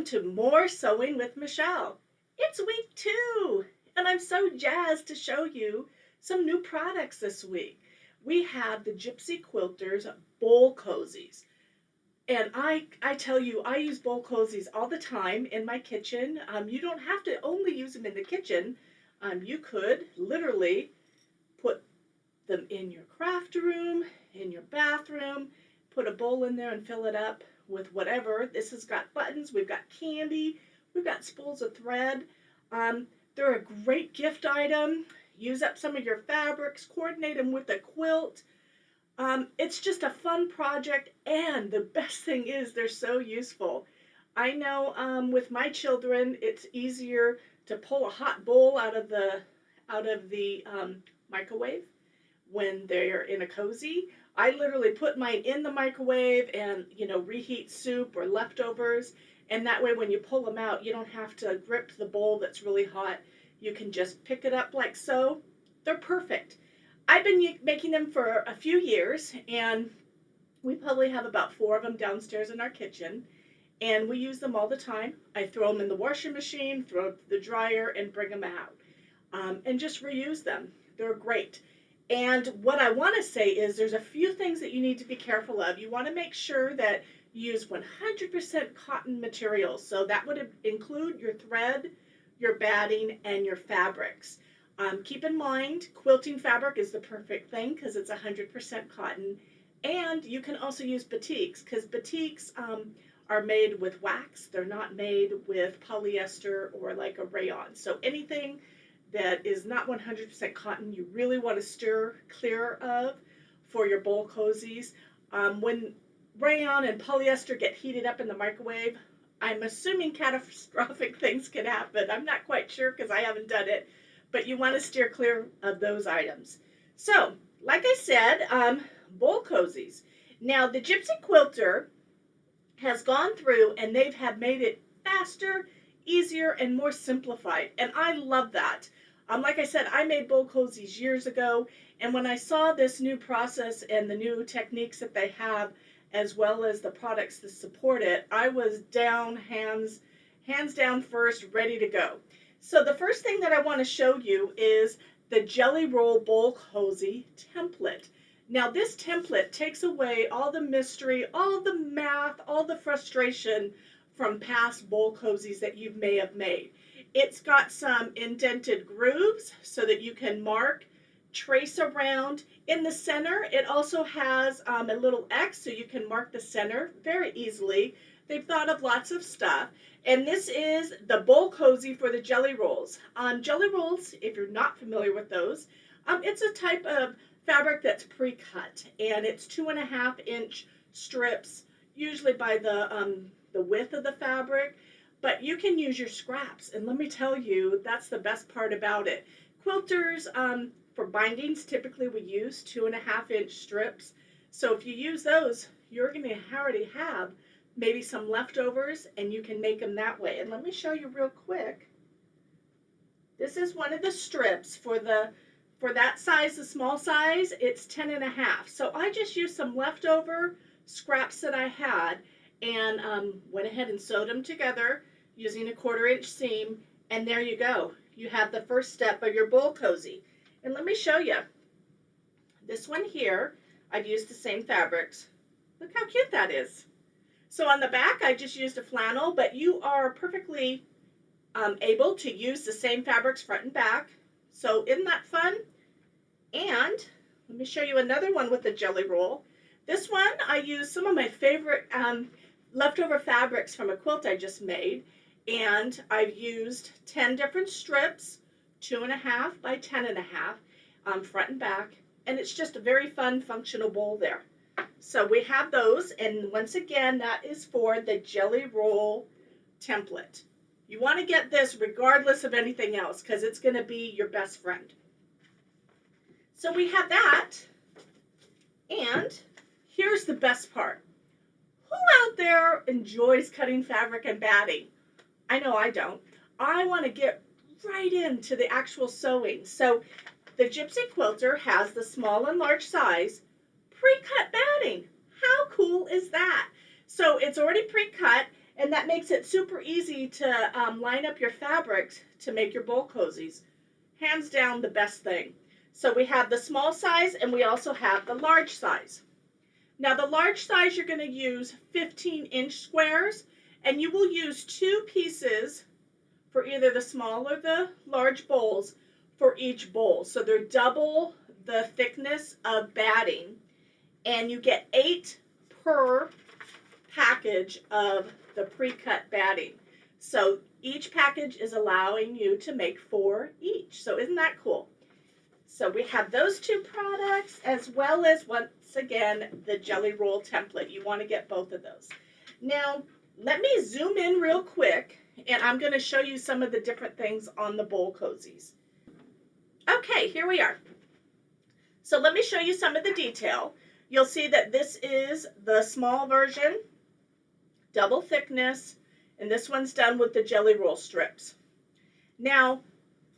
welcome to more Sewing with Michele. It's week 2, and I'm so jazzed to show you some new products this week. We have the Gypsy Quilters Bowl Cozies. And I tell you, I use bowl cozies all the time in my kitchen. You don't have to only use them in the kitchen. You could literally put them in your craft room, in your bathroom, put a bowl in there and fill it up with whatever. This has got buttons, we've got candy, we've got spools of thread. They're a great gift item. Use up some of your fabrics, coordinate them with a quilt. It's just a fun project, and the best thing is they're so useful. I know with my children, it's easier to pull a hot bowl out of the microwave when they're in a cozy. I literally put mine in the microwave and, reheat soup or leftovers. And that way when you pull them out, you don't have to grip the bowl that's really hot. You can just pick it up like so. They're perfect. I've been making them for a few years, and we probably have about 4 of them downstairs in our kitchen. And we use them all the time. I throw them in the washing machine, throw them to the dryer, and bring them out. And just reuse them. They're great. And what I want to say is there's a few things that you need to be careful of. You want to make sure that you use 100% cotton materials. So that would include your thread, your batting, and your fabrics. Keep in mind, quilting fabric is the perfect thing because it's 100% cotton. And you can also use batiks because batiks are made with wax. They're not made with polyester or like a rayon. So anything that is not 100% cotton, you really want to steer clear of for your bowl cozies. When rayon and polyester get heated up in the microwave, I'm assuming catastrophic things can happen. I'm not quite sure because I haven't done it, but you want to steer clear of those items. So, like I said, bowl cozies. Now, the Gypsy Quilter has gone through and they have made it faster, easier, and more simplified, and I love that. Like I said, I made bowl cozies years ago, and when I saw this new process and the new techniques that they have, as well as the products that support it, I was down, hands down first, ready to go. So the first thing that I want to show you is the Jelly Roll Bowl Cozy template. Now this template takes away all the mystery, all the math, all the frustration from past bowl cozies that you may have made. It's got some indented grooves so that you can mark, trace around. In the center, it also has a little X so you can mark the center very easily. They've thought of lots of stuff. And this is the bowl cozy for the jelly rolls. Jelly rolls, if you're not familiar with those, it's a type of fabric that's pre-cut, and it's 2.5-inch strips, usually by the width of the fabric. But you can use your scraps, and let me tell you, that's the best part about it. Quilters, for bindings, typically we use 2.5-inch strips. So if you use those, you're going to already have maybe some leftovers, and you can make them that way. And let me show you real quick. This is one of the strips for that size, the small size. It's 10.5. So I just used some leftover scraps that I had, and went ahead and sewed them together using a 1/4-inch seam, and there you go. You have the first step of your bowl cozy. And let me show you. This one here, I've used the same fabrics. Look how cute that is. So on the back, I just used a flannel, but you are perfectly able to use the same fabrics front and back. So isn't that fun? And let me show you another one with the jelly roll. This one, I used some of my favorite leftover fabrics from a quilt I just made, and I've used 10 different strips, 2.5 by 10.5, front and back, and it's just a very fun functional bowl there. So we have those, and once again, that is for the jelly roll template. You want to get this regardless of anything else because it's going to be your best friend. So we have that, and here's the best part. Who out there enjoys cutting fabric and batting? I know I don't. I want to get right into the actual sewing. So the Gypsy Quilter has the small and large size pre-cut batting. How cool is that? So it's already pre-cut, And that makes it super easy to line up your fabrics to make your bowl cozies. Hands down the best thing. So we have the small size and we also have the large size. Now the large size, you're going to use 15-inch squares, and you will use 2 pieces for either the small or the large bowls for each bowl. So they're double the thickness of batting, and you get 8 per package of the pre-cut batting. So each package is allowing you to make 4 each. So isn't that cool? So we have those 2 products, as well as, once again, the jelly roll template. You want to get both of those. Now, let me zoom in real quick, and I'm going to show you some of the different things on the bowl cozies. Okay, here we are. So let me show you some of the detail. You'll see that this is the small version, double thickness, and this one's done with the jelly roll strips. Now,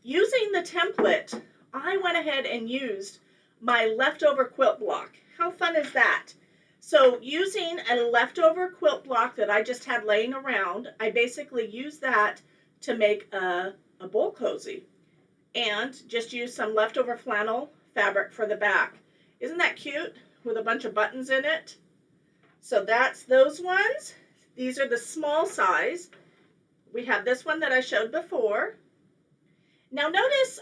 using the template, I went ahead and used my leftover quilt block. How fun is that? So using a leftover quilt block that I just had laying around, I basically used that to make a bowl cozy, and just use some leftover flannel fabric for the back. Isn't that cute? With a bunch of buttons in it. So that's those ones. These are the small size. We have this one that I showed before. Now notice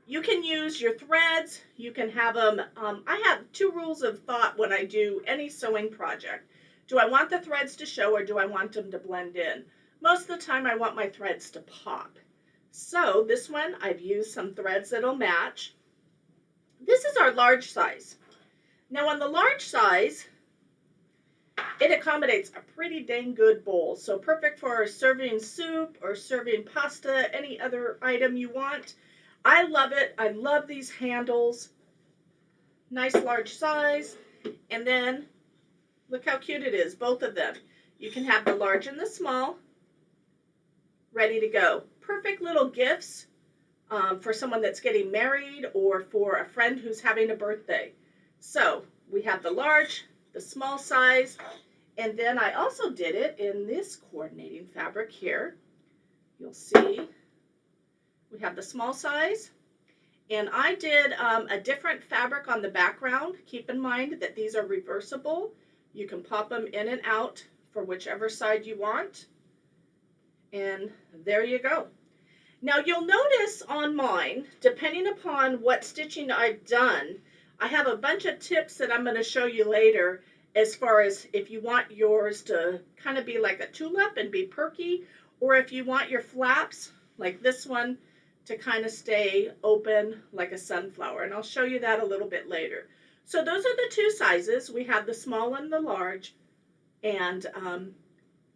you can use your threads. You can have them, I have 2 rules of thought when I do any sewing project. Do I want the threads to show, or do I want them to blend in? Most of the time I want my threads to pop. So this one, I've used some threads that'll match. This is our large size. Now on the large size, it accommodates a pretty dang good bowl. So perfect for serving soup or serving pasta, any other item you want. I love it. I love these handles. Nice large size. And then look how cute it is, both of them. You can have the large and the small ready to go. Perfect little gifts for someone that's getting married, or for a friend who's having a birthday. So we have the large, the small size, and then I also did it in this coordinating fabric here. You'll see we have the small size, and I did a different fabric on the background. Keep in mind that these are reversible. You can pop them in and out for whichever side you want, and there you go. Now you'll notice on mine, depending upon what stitching I've done, I have a bunch of tips that I'm going to show you later, as far as if you want yours to kind of be like a tulip and be perky, or if you want your flaps, like this one, to kind of stay open like a sunflower. And I'll show you that a little bit later. So those are the 2 sizes. We have the small and the large. And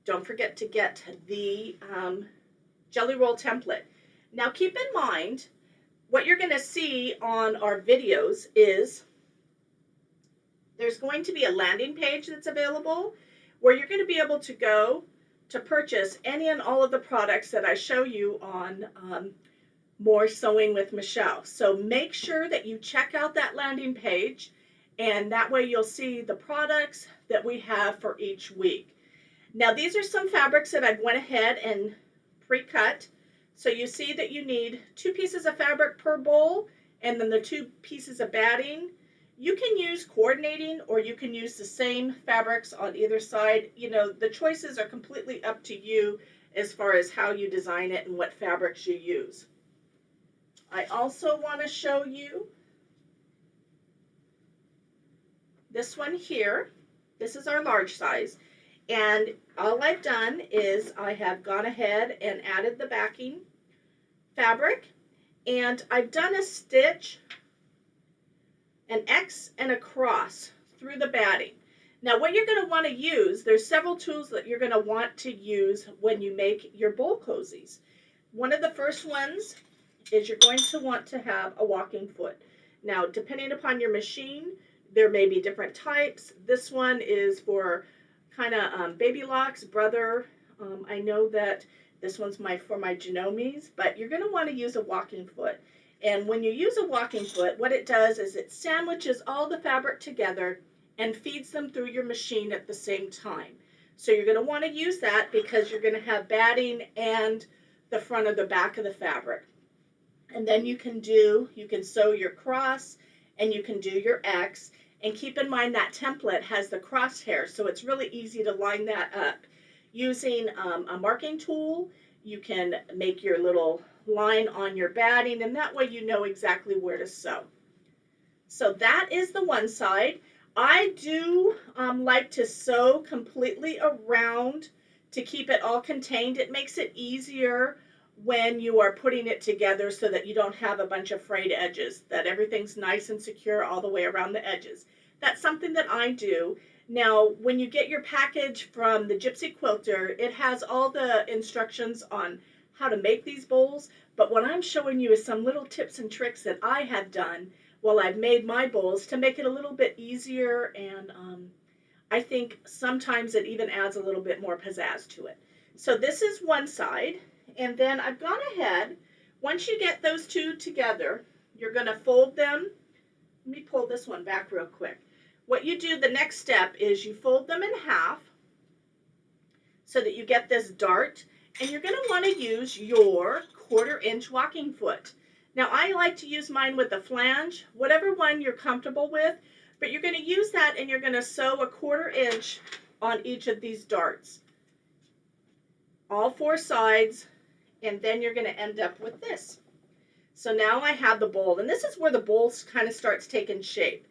don't forget to get the jelly roll template. Now keep in mind, what you're going to see on our videos is there's going to be a landing page that's available where you're going to be able to go to purchase any and all of the products that I show you on More Sewing with Michele. So make sure that you check out that landing page, and that way you'll see the products that we have for each week. Now these are some fabrics that I've went ahead and pre-cut. So you see that you need 2 pieces of fabric per bowl, and then the 2 pieces of batting. You can use coordinating, or you can use the same fabrics on either side. You know, the choices are completely up to you as far as how you design it and what fabrics you use. I also want to show you this one here. This is our large size. And all I've done is I have gone ahead and added the backing fabric, and I've done a stitch, an X and a cross through the batting. Now what you're going to want to use, there's several tools that you're going to want to use when you make your bowl cozies. One of the first ones is you're going to want to have a walking foot. Now depending upon your machine, there may be different types. This one is for kind of baby locks, brother. I know that this one's for my Genomes, but you're going to want to use a walking foot. And when you use a walking foot, what it does is it sandwiches all the fabric together and feeds them through your machine at the same time. So you're going to want to use that because you're going to have batting and the front or the back of the fabric. And then you can sew your cross and you can do your X. And keep in mind that template has the crosshairs, so it's really easy to line that up. Using a marking tool, you can make your little line on your batting, and that way you know exactly where to sew. So that is the one side. I do like to sew completely around to keep it all contained. It makes it easier when you are putting it together so that you don't have a bunch of frayed edges, that everything's nice and secure all the way around the edges. That's something that I do. Now, when you get your package from the Gypsy Quilter, it has all the instructions on how to make these bowls, but what I'm showing you is some little tips and tricks that I have done while I've made my bowls to make it a little bit easier, and I think sometimes it even adds a little bit more pizzazz to it. So this is one side. And then I've gone ahead, once you get those two together, you're going to fold them. Let me pull this one back real quick. What you do, the next step is you fold them in half so that you get this dart, and you're going to want to use your 1/4 inch walking foot. Now I like to use mine with a flange, whatever one you're comfortable with, but you're going to use that and you're going to sew a 1/4 inch on each of these darts. All 4 sides. And then you're going to end up with this. So now I have the bowl, and this is where the bowl kind of starts taking shape.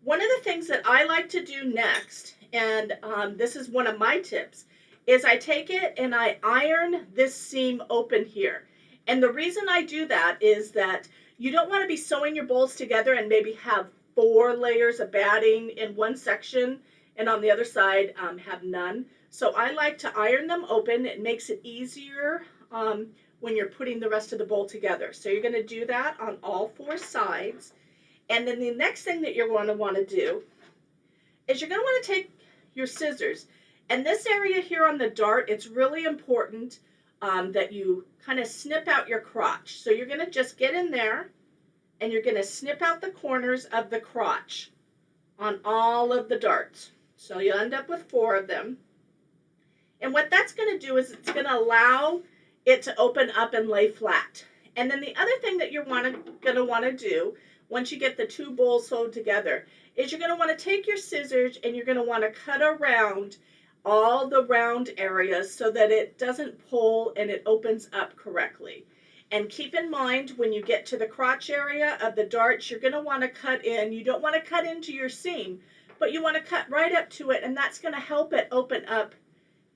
One of the things that I like to do next, and this is one of my tips, is I take it and I iron this seam open here. And the reason I do that is that you don't want to be sewing your bowls together and maybe have 4 layers of batting in one section and on the other side have none. So I like to iron them open. It makes it easier when you're putting the rest of the bowl together. So you're going to do that on all 4 sides. And then the next thing that you're going to want to do is you're going to want to take your scissors. And this area here on the dart, it's really important that you kind of snip out your crotch. So you're going to just get in there and you're going to snip out the corners of the crotch on all of the darts. So you'll end up with 4 of them. And what that's going to do is it's going to allow it to open up and lay flat. And then the other thing that you're going to want to do once you get the 2 bowls sewed together is you're going to want to take your scissors and you're going to want to cut around all the round areas so that it doesn't pull and it opens up correctly. And keep in mind when you get to the crotch area of the darts, you're going to want to cut in. You don't want to cut into your seam, but you want to cut right up to it, and that's going to help it open up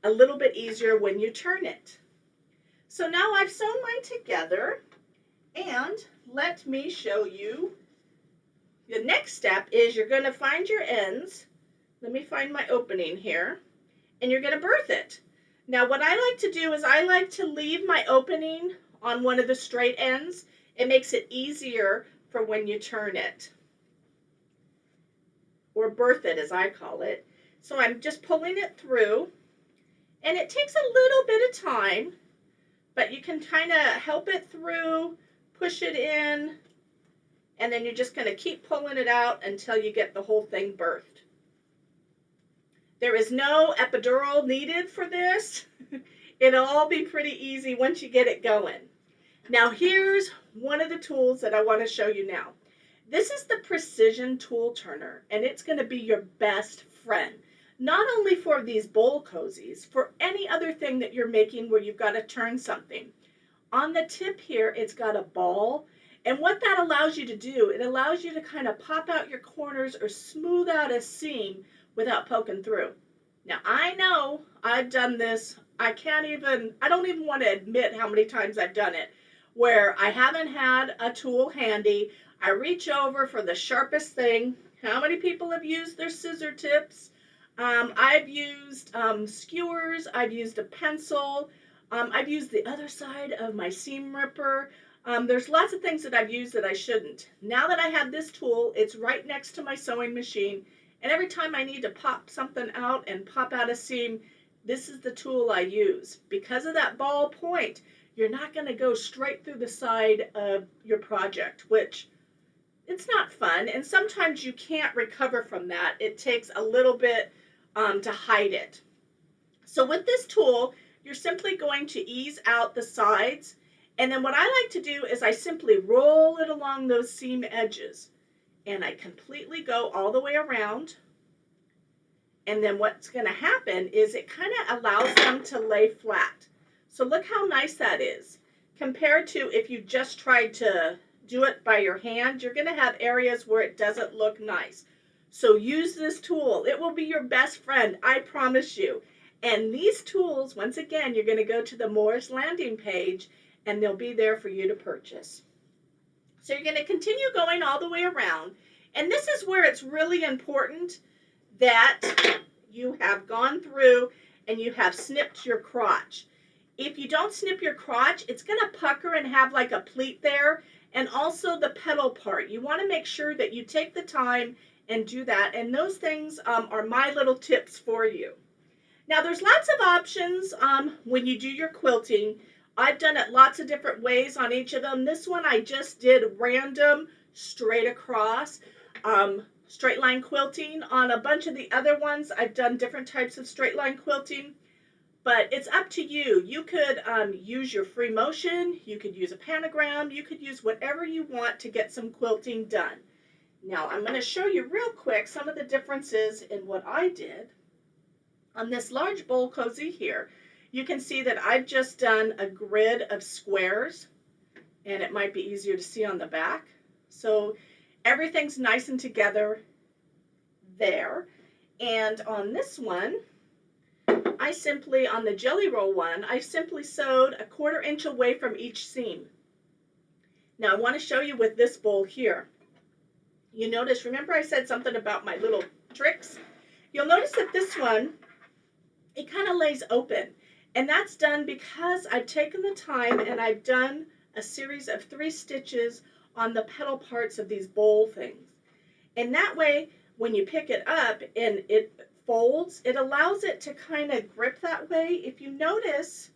a little bit easier when you turn it. So now I've sewn mine together, and let me show you. The next step is you're going to find your ends. Let me find my opening here, and you're going to birth it. Now what I like to do is I like to leave my opening on one of the straight ends. It makes it easier for when you turn it, or birth it as I call it. So I'm just pulling it through, and it takes a little bit of time, but you can kind of help it through, push it in, and then you're just going to keep pulling it out until you get the whole thing birthed. There is no epidural needed for this. It'll all be pretty easy once you get it going. Now here's one of the tools that I want to show you now. This is the Precision Tool Turner, and it's going to be your best friend. Not only for these bowl cozies, for any other thing that you're making where you've got to turn something. On the tip here, it's got a ball, and what that allows you to do, it allows you to kind of pop out your corners or smooth out a seam without poking through. Now I know I've done this. I don't even want to admit how many times I've done it, where I haven't had a tool handy. I reach over for the sharpest thing. How many people have used their scissor tips? I've used skewers, I've used a pencil, I've used the other side of my seam ripper. There's lots of things that I've used that I shouldn't. Now that I have this tool, it's right next to my sewing machine, and every time I need to pop something out and pop out a seam, this is the tool I use. Because of that ball point, you're not going to go straight through the side of your project, which it's not fun, and sometimes you can't recover from that. It takes a little bit to hide it. So with this tool, you're simply going to ease out the sides. And then what I like to do is I simply roll it along those seam edges. And I completely go all the way around. And then what's going to happen is it kind of allows them to lay flat. So look how nice that is. Compared to if you just tried to do it by your hand, you're going to have areas where it doesn't look nice. So use this tool. It will be your best friend, I promise you. And these tools, once again, you're going to go to the Moore's landing page and they'll be there for you to purchase. So you're going to continue going all the way around. And this is where it's really important that you have gone through and you have snipped your crotch. If you don't snip your crotch, it's going to pucker and have like a pleat there. And also the petal part. You want to make sure that you take the time and do that. And those things are my little tips for you. Now there's lots of options when you do your quilting. I've done it lots of different ways on each of them. This one I just did random straight across straight line quilting. On a bunch of the other ones I've done different types of straight line quilting. But it's up to you. You could use your free motion, you could use a pentagram, you could use whatever you want to get some quilting done. Now I'm going to show you real quick some of the differences in what I did. On this large bowl cozy here, you can see that I've just done a grid of squares, and it might be easier to see on the back. So everything's nice and together there. And on this one, I simply, on the jelly roll one, I simply sewed 1/4 inch away from each seam. Now I want to show you with this bowl here. You notice, remember I said something about my little tricks? You'll notice that this one, it kind of lays open. And that's done because I've taken the time and I've done a series of 3 stitches on the petal parts of these bowl things. And that way, when you pick it up and it folds, it allows it to kind of grip that way. If you notice,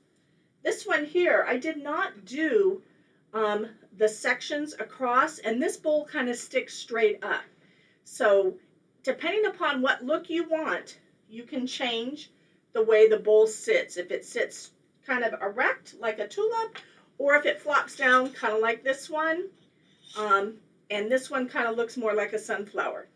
this one here, I did not do the sections across, and this bowl kind of sticks straight up. So depending upon what look you want, you can change the way the bowl sits. If it sits kind of erect like a tulip, or if it flops down kind of like this one, and this one kind of looks more like a sunflower.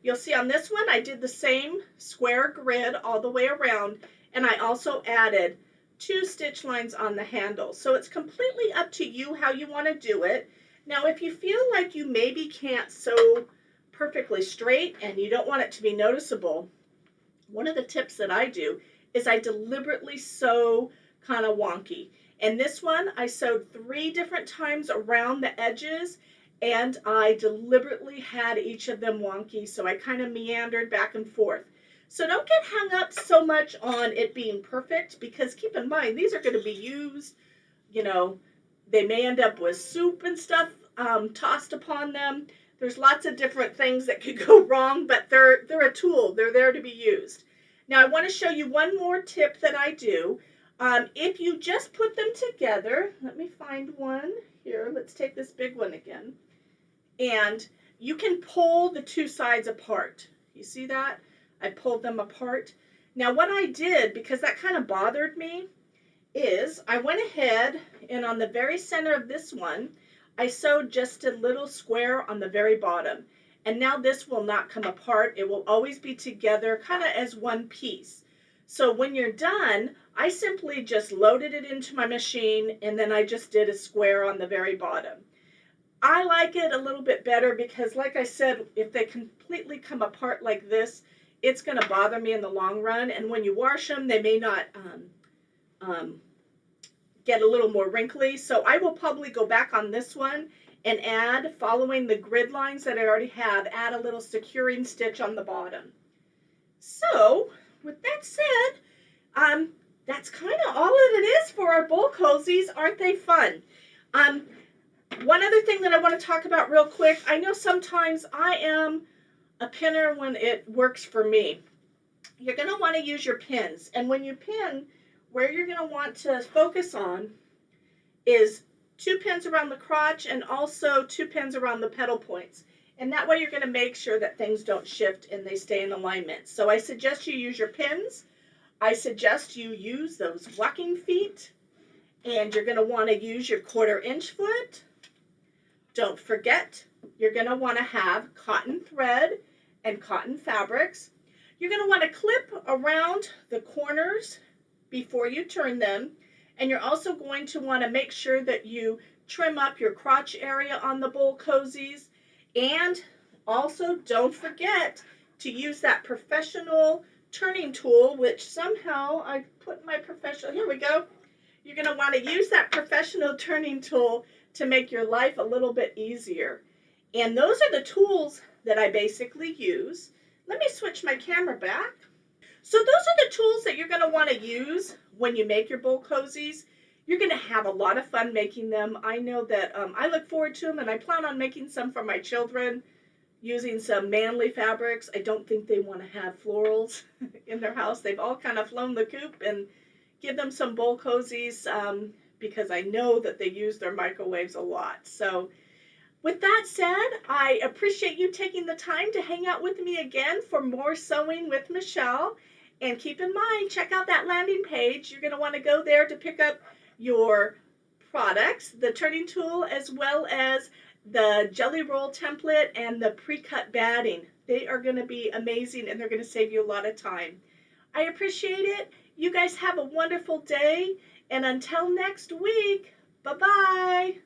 You'll see on this one I did the same square grid all the way around, and I also added 2 stitch lines on the handle. So it's completely up to you how you want to do it. Now if you feel like you maybe can't sew perfectly straight and you don't want it to be noticeable, one of the tips that I do is I deliberately sew kind of wonky. And this one I sewed 3 different times around the edges, and I deliberately had each of them wonky, so I kind of meandered back and forth. So don't get hung up so much on it being perfect, because keep in mind, these are going to be used, you know, they may end up with soup and stuff tossed upon them. There's lots of different things that could go wrong, but they're a tool. They're there to be used. Now I want to show you one more tip that I do. If you just put them together, let me find one here. Let's take this big one again. And you can pull the 2 sides apart. You see that? I pulled them apart. Now what I did, because that kind of bothered me, is I went ahead and on the very center of this one, I sewed just a little square on the very bottom. And now this will not come apart. It will always be together kind of as one piece. So when you're done, I simply just loaded it into my machine, and then I just did a square on the very bottom. I like it a little bit better because, like I said, if they completely come apart like this, it's going to bother me in the long run. And when you wash them, they may not get a little more wrinkly. So I will probably go back on this one and add, following the grid lines that I already have, add a little securing stitch on the bottom. So with that said, that's kind of all that it is for our bowl cozies. Aren't they fun? One other thing that I want to talk about real quick, I know sometimes I am a pinner when it works for me. You're going to want to use your pins, and when you pin, where you're going to want to focus on is 2 pins around the crotch and also 2 pins around the petal points. And that way you're going to make sure that things don't shift and they stay in alignment. So I suggest you use your pins. I suggest you use those walking feet, and you're going to want to use your 1/4 inch foot. Don't forget, you're going to want to have cotton thread and cotton fabrics. You're going to want to clip around the corners before you turn them, and you're also going to want to make sure that you trim up your crotch area on the bowl cozies. And also don't forget to use that professional turning tool, which somehow I put my professional, here we go. You're going to want to use that professional turning tool to make your life a little bit easier. And those are the tools that I basically use. Let me switch my camera back. So those are the tools that you're going to want to use when you make your bowl cozies. You're going to have a lot of fun making them. I know that I look forward to them, and I plan on making some for my children using some manly fabrics. I don't think they want to have florals in their house. They've all kind of flown the coop, and give them some bowl cozies because I know that they use their microwaves a lot. So with that said, I appreciate you taking the time to hang out with me again for more Sewing with Michele. And keep in mind, check out that landing page. You're going to want to go there to pick up your products, the turning tool, as well as the jelly roll template and the pre-cut batting. They are going to be amazing, and they're going to save you a lot of time. I appreciate it. You guys have a wonderful day, and until next week, bye-bye.